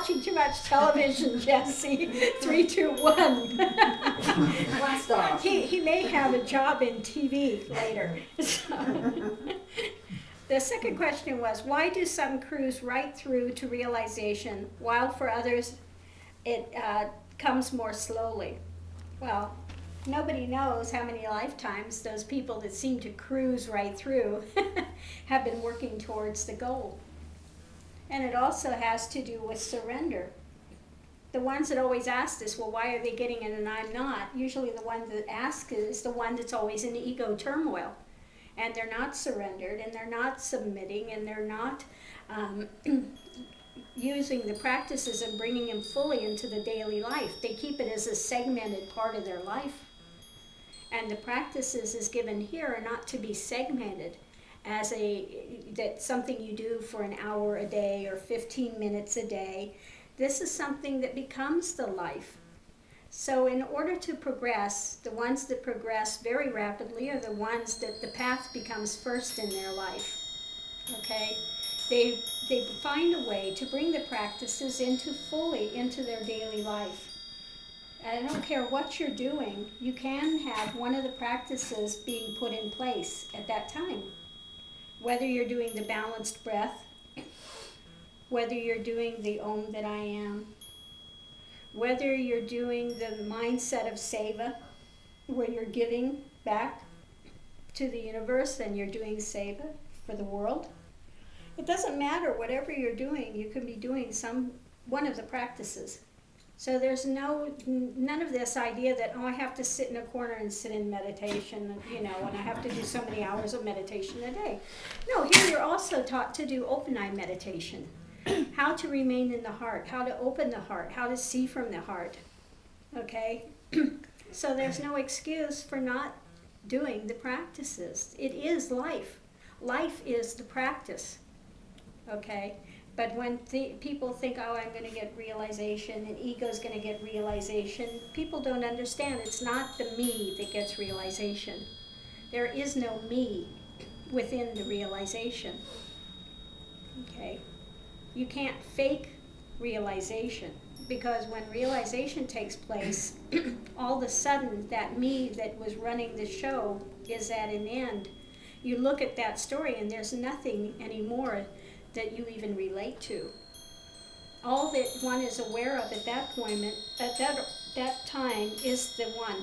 watching too much television, Jesse. 3, 2, 1. Blast off. He may have a job in TV later. So. The second question was, why do some cruise right through to realization, while for others it comes more slowly? Well, nobody knows how many lifetimes those people that seem to cruise right through have been working towards the goal. And it also has to do with surrender. The ones that always ask this, well, why are they getting it and I'm not? Usually the one that asks is the one that's always in ego turmoil. And they're not surrendered, and they're not submitting, and they're not using the practices and bringing them fully into the daily life. They keep it as a segmented part of their life. And the practices is given here are not to be segmented as that something you do for an hour a day or 15 minutes a day. This is something that becomes the life. So in order to progress, the ones that progress very rapidly are the ones that the path becomes first in their life. Okay? They find a way to bring the practices fully into their daily life. And I don't care what you're doing, you can have one of the practices being put in place at that time. Whether you're doing the balanced breath, whether you're doing the Om that I am, whether you're doing the mindset of seva, where you're giving back to the universe and you're doing seva for the world. It doesn't matter, whatever you're doing, you can be doing one of the practices. So there's none of this idea that, I have to sit in a corner and sit in meditation, and I have to do so many hours of meditation a day. No, here you're also taught to do open eye meditation. How to remain in the heart, how to open the heart, how to see from the heart. Okay? So there's no excuse for not doing the practices. It is life. Life is the practice. Okay? But when people think, I'm going to get realization and ego's going to get realization, people don't understand. It's not the me that gets realization. There is no me within the realization. Okay? You can't fake realization, because when realization takes place, all of a sudden that me that was running the show is at an end. You look at that story and there's nothing anymore that you even relate to. All that one is aware of at that point, at that time, is the one.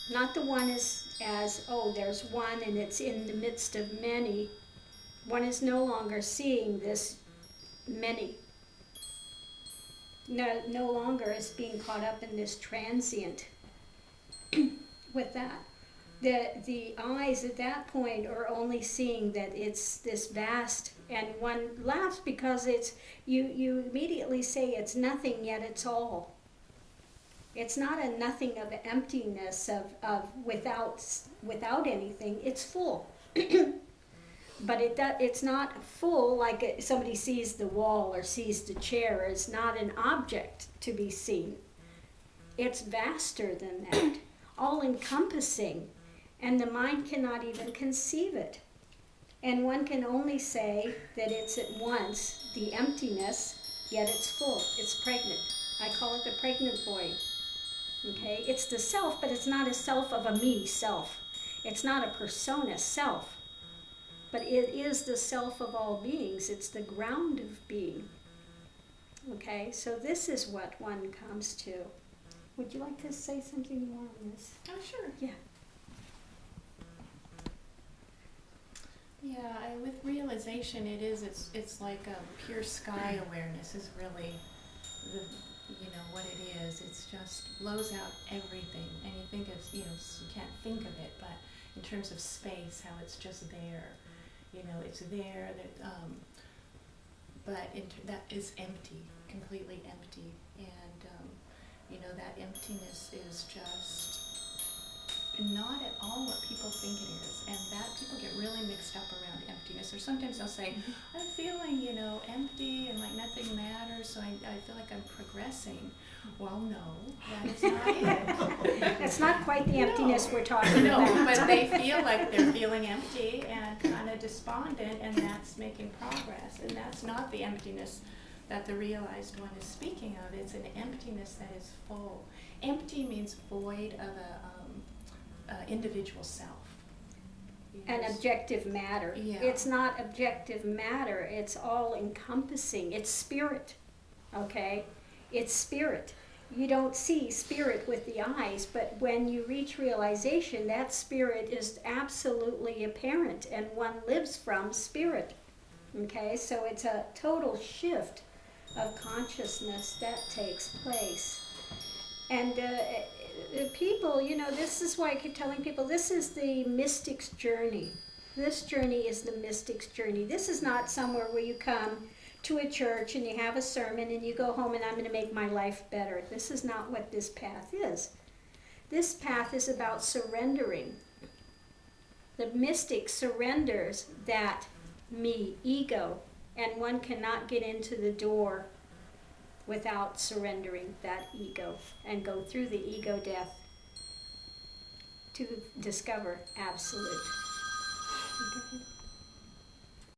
Not the one as there's one and it's in the midst of many. One is no longer seeing this many. No longer is being caught up in this transient. With that, the eyes at that point are only seeing that it's this vast, and one laughs because you immediately say it's nothing, yet it's all. It's not a nothing of emptiness of without anything. It's full. But it's not full like somebody sees the wall or sees the chair. It's not an object to be seen. It's vaster than that, all-encompassing, and the mind cannot even conceive it. And one can only say that it's at once the emptiness, yet it's full. It's pregnant. I call it the pregnant void. Okay? It's the self, but it's not a self of a me self. It's not a persona self. But it is the self of all beings. It's the ground of being. Okay, so this is what one comes to. Would you like to say something more on this? Oh, sure. Yeah. Yeah, with realization, it's like a pure sky awareness is really what it is. It's just blows out everything, and you think of you can't think of it, but in terms of space, how it's just there. It's there, but that is empty, completely empty. And, that emptiness is just not at all what people think it is. And that people get really mixed up around emptiness. Or sometimes they'll say, I'm feeling, empty and like nothing matters, so I feel like I'm progressing. Well, no, that is not it. It's not quite the emptiness we're talking about. No, but they feel like they're feeling empty and kind of despondent, and that's making progress. And that's not the emptiness that the realized one is speaking of. It's an emptiness that is full. Empty means void of a individual self. An objective matter. Yeah. It's not objective matter, it's all encompassing. It's spirit, okay? It's spirit. You don't see spirit with the eyes, but when you reach realization, that spirit is absolutely apparent, and one lives from spirit, okay? So it's a total shift of consciousness that takes place. And people, you know, this is why I keep telling people, this is the mystic's journey. This journey is the mystic's journey. This is not somewhere where you come to a church and you have a sermon and you go home and I'm going to make my life better. This is not what this path is. This path is about surrendering. The mystic surrenders that me, ego, and one cannot get into the door without surrendering that ego and go through the ego death to discover absolute. Okay.